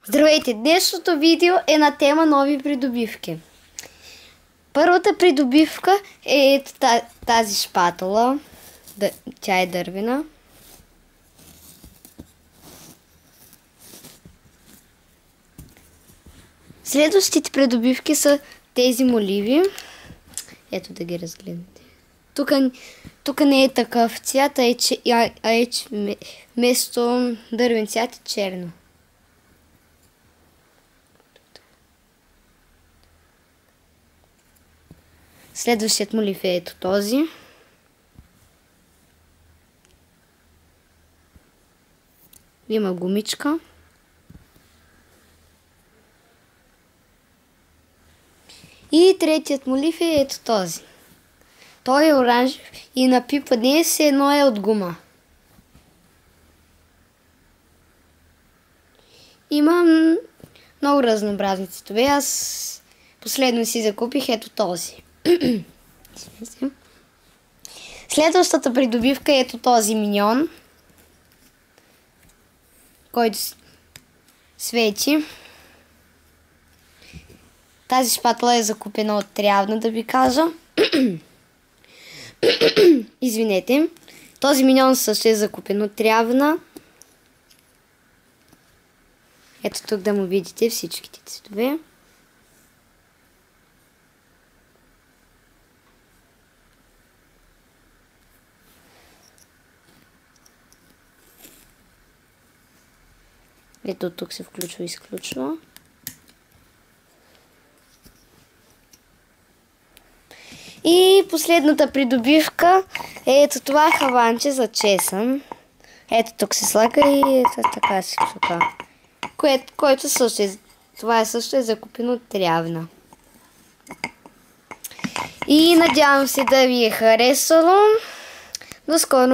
Здравейте! Днешното видео е на тема нови придобивки. Първата придобивка е тази шпатула. Тя е дървена. Следващите придобивки са тези моливи. Ето да ги разгледате. Тук не е такъв цвят, вместо дървен цвят е черно. Следващият молив е ето този. Има гумичка. И третият молив е ето този. Той е оранжев и на пипане все едно е от гума. Имам много разнообразни цветове. Аз последно си закупих ето този. Следващата придобивка е ето този миньон, който свети. Тази шпатула е закупена от Трявна, да ви кажа. Извинете. Този миньон също е закупен от Трявна. Ето тук да му видите всичките цветове. Ето тук се включва и изключва. И последната придобивка е ето това хаванче за чесън. Ето тук се слага и ето така се чука. Който също е, това също е закупено от Трявна. И надявам се да ви е харесало. До скоро!